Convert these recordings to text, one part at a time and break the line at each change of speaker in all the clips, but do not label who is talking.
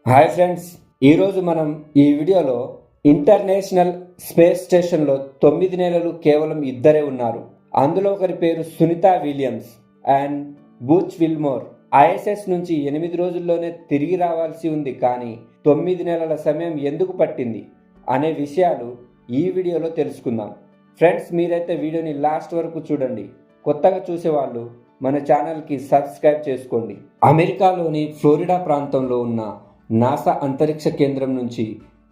Hi friends, ఈరోజు మనం ఈ వీడియోలో ఇంటర్నేషనల్ స్పేస్ స్టేషన్లో 9 నెలలు కేవలం ఇద్దరే ఉన్నారు. అందులో ఒకరి పేరు Sunita Williams and Butch Wilmore. ISS నుంచి 8 రోజుల్లోనే తిరిగి రావాల్సి ఉంది, కానీ 9 నెలల సమయం ఎందుకు పట్టింది అనే విషయాలు ఈ వీడియోలో తెలుసుకుందాం. ఫ్రెండ్స్, మీరైతే వీడియోని లాస్ట్ వరకు చూడండి. కొత్తగా చూసేవాళ్ళు మన ఛానల్కి సబ్స్క్రైబ్ చేసుకోండి. అమెరికాలోని ఫ్లోరిడా ప్రాంతంలో ఉన్న నాసా అంతరిక్ష కేంద్రం నుంచి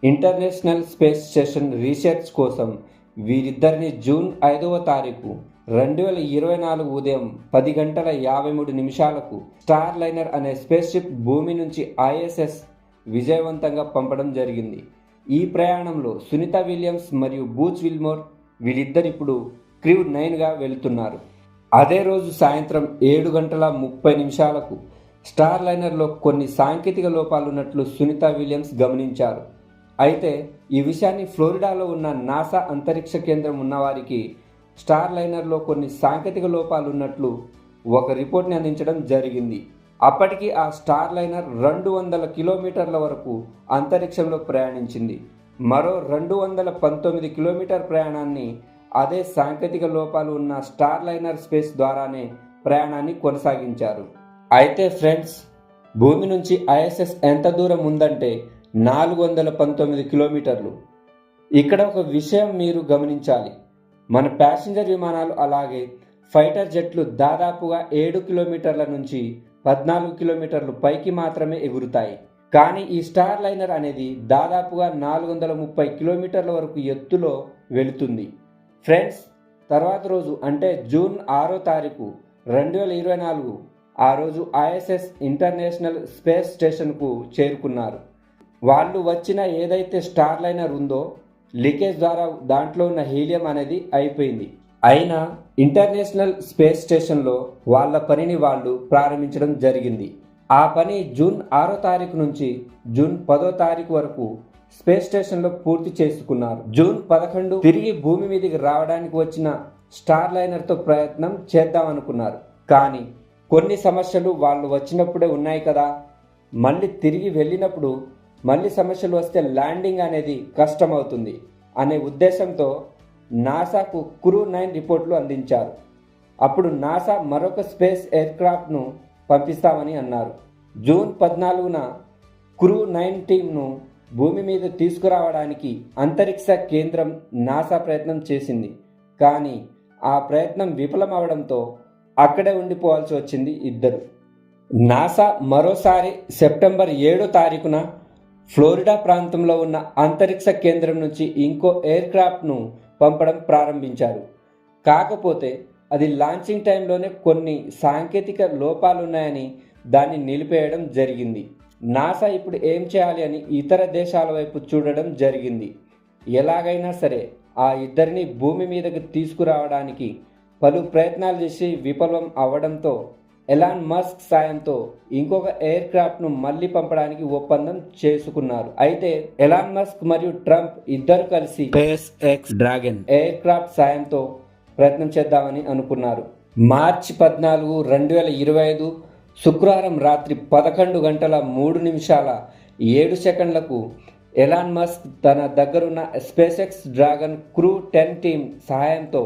ఇంటర్నేషనల్ స్పేస్ స్టేషన్ రీసెర్చ్ కోసం వీరిద్దరిని జూన్ 5వ తారీఖు 2024 ఉదయం 10 గంటల 53 నిమిషాలకు స్టార్ లైనర్ అనే స్పేస్ షిప్ భూమి నుంచి ఐఎస్ఎస్ విజయవంతంగా పంపడం జరిగింది. ఈ ప్రయాణంలో సునీత విలియమ్స్ మరియు బూచ్ విల్మోర్ వీళ్ళిద్దరిప్పుడు క్రూ 9గా వెళుతున్నారు. అదే రోజు సాయంత్రం 7 గంటల 30 నిమిషాలకు స్టార్ లైనర్లో కొన్ని సాంకేతిక లోపాలున్నట్లు సునీత విలియమ్స్ గమనించారు. అయితే ఈ విషయాన్ని ఫ్లోరిడాలో ఉన్న నాసా అంతరిక్ష కేంద్రం ఉన్నవారికి స్టార్ లైనర్లో కొన్ని సాంకేతిక లోపాలున్నట్లు ఒక రిపోర్ట్ని అందించడం జరిగింది. అప్పటికి ఆ స్టార్ లైనర్ 200 కిలోమీటర్ల వరకు అంతరిక్షంలో ప్రయాణించింది. మరో 219 కిలోమీటర్ ప్రయాణాన్ని అదే సాంకేతిక లోపాలు ఉన్న స్టార్ లైనర్ స్పేస్ ద్వారానే ప్రయాణాన్ని కొనసాగించారు. అయితే ఫ్రెండ్స్, భూమి నుంచి ఐఎస్ఎస్ ఎంత దూరం ఉందంటే 419 కిలోమీటర్లు. ఇక్కడ ఒక విషయం మీరు గమనించాలి. మన ప్యాసింజర్ విమానాలు అలాగే ఫైటర్ జెట్లు దాదాపుగా 7 కిలోమీటర్ల నుంచి 14 కిలోమీటర్లు పైకి మాత్రమే ఎగురుతాయి. కానీ ఈ స్టార్ లైనర్ అనేది దాదాపుగా 430 కిలోమీటర్ల వరకు ఎత్తులో వెళుతుంది. ఫ్రెండ్స్, తర్వాత రోజు అంటే జూన్ 6వ తారీఖు 2024 ఆ రోజు ఐఎస్ఎస్ ఇంటర్నేషనల్ స్పేస్ స్టేషన్కు చేరుకున్నారు. వాళ్ళు వచ్చిన ఏదైతే స్టార్ లైనర్ ఉందో లీకేజ్ ద్వారా దాంట్లో ఉన్న హీలియం అనేది అయిపోయింది. అయినా ఇంటర్నేషనల్ స్పేస్ స్టేషన్లో వాళ్ళ పనిని వాళ్ళు ప్రారంభించడం జరిగింది. ఆ పని జూన్ 6వ తారీఖు నుంచి జూన్ 10వ తారీఖు వరకు స్పేస్ స్టేషన్లో పూర్తి చేసుకున్నారు. జూన్ 11 తిరిగి భూమి మీదకి రావడానికి వచ్చిన స్టార్ లైనర్తో ప్రయత్నం చేద్దామనుకున్నారు. కానీ కొన్ని సమస్యలు వాళ్ళు వచ్చినప్పుడే ఉన్నాయి కదా, మళ్ళీ తిరిగి వెళ్ళినప్పుడు మళ్ళీ సమస్యలు వస్తే ల్యాండింగ్ అనేది కష్టమవుతుంది అనే ఉద్దేశంతో నాసాకు క్రూ 9 రిపోర్ట్లు అందించారు. అప్పుడు నాసా మరొక స్పేస్ ఎయిర్క్రాఫ్ట్ను పంపిస్తామని అన్నారు. జూన్ 14న క్రూ 9 టీంను భూమి మీద తీసుకురావడానికి అంతరిక్ష కేంద్రం నాసా ప్రయత్నం చేసింది. కానీ ఆ ప్రయత్నం విఫలమవడంతో అక్కడే ఉండిపోవాల్సి వచ్చింది ఇద్దరు. నాసా మరోసారి సెప్టెంబర్ 7వ తారీఖున ఫ్లోరిడా ప్రాంతంలో ఉన్న అంతరిక్ష కేంద్రం నుంచి ఇంకో ఎయిర్క్రాఫ్ట్ను పంపడం ప్రారంభించారు. కాకపోతే అది లాంచింగ్ టైంలోనే కొన్ని సాంకేతిక లోపాలున్నాయని దాన్ని నిలిపేయడం జరిగింది. నాసా ఇప్పుడు ఏం చేయాలి అని ఇతర దేశాల వైపు చూడడం జరిగింది. ఎలాగైనా సరే ఆ ఇద్దరిని భూమి మీదకి తీసుకురావడానికి పలు ప్రయత్నాలు చేసి విఫలం అవ్వడంతో ఎలాన్ మస్క్ సాయంతో ఇంకొక ఎయిర్ క్రాఫ్ట్ను మళ్ళీ పంపడానికి ఒప్పందం చేసుకున్నారు. అయితే ఎలాన్ మస్క్ మరియు ట్రంప్ ఇద్దరు కలిసి space X dragon air craft సాయంతో ప్రయత్నం చేద్దామని అనుకున్నారు. మార్చి 14, 2025 శుక్రవారం రాత్రి 11 గంటల 3 నిమిషాల 7 సెకండ్లకు ఎలాన్ మస్క్ తన దగ్గరున్న space X dragon crew 10 team సహాయంతో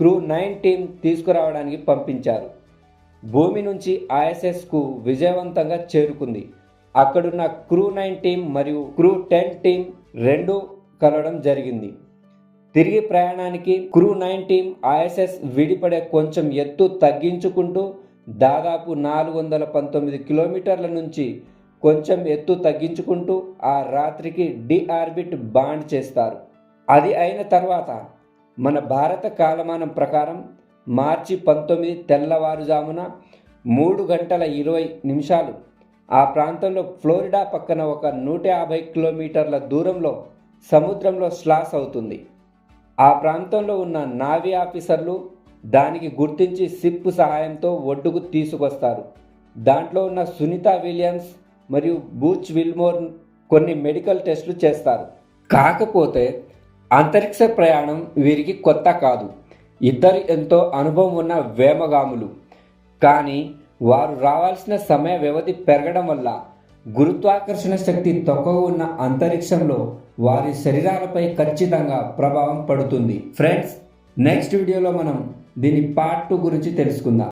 క్రూ 9 టీం తీసుకురావడానికి పంపించారు. భూమి నుంచి ఐఎస్ఎస్కు విజయవంతంగా చేరుకుంది. అక్కడున్న క్రూ 9 టీం మరియు క్రూ 10 టీం రెండూ కలవడం జరిగింది. తిరిగి ప్రయాణానికి క్రూ 9 టీం ఐఎస్ఎస్ విడిపడే కొంచెం ఎత్తు తగ్గించుకుంటూ దాదాపు 419 కిలోమీటర్ల నుంచి కొంచెం ఎత్తు తగ్గించుకుంటూ ఆ రాత్రికి డిఆర్బిట్ బాండ్ చేస్తారు. అది అయిన తర్వాత మన భారత కాలమానం ప్రకారం మార్చి 19 తెల్లవారుజామున 3 గంటల 20 నిమిషాలు ఆ ప్రాంతంలో ఫ్లోరిడా పక్కన ఒక 150 కిలోమీటర్ల దూరంలో సముద్రంలో స్లాష్ అవుతుంది. ఆ ప్రాంతంలో ఉన్న నావీ ఆఫీసర్లు దానికి గుర్తించి షిప్ సహాయంతో ఒడ్డుకు తీసుకొస్తారు. దాంట్లో ఉన్న సునీత విలియమ్స్ మరియు బూచ్ విల్మోర్ కొన్ని మెడికల్ టెస్టులు చేస్తారు. కాకపోతే అంతరిక్ష ప్రయాణం వీరికి కొత్త కాదు. ఇద్దరు ఎంతో అనుభవం ఉన్న వేమగాములు. కానీ వారు రావాల్సిన సమయ వ్యవధి పెరగడం వల్ల గురుత్వాకర్షణ శక్తి తక్కువ ఉన్న అంతరిక్షంలో వారి శరీరాలపై ఖచ్చితంగా ప్రభావం పడుతుంది. ఫ్రెండ్స్, నెక్స్ట్ వీడియోలో మనం దీని పార్ట్ 2 గురించి తెలుసుకుందాం.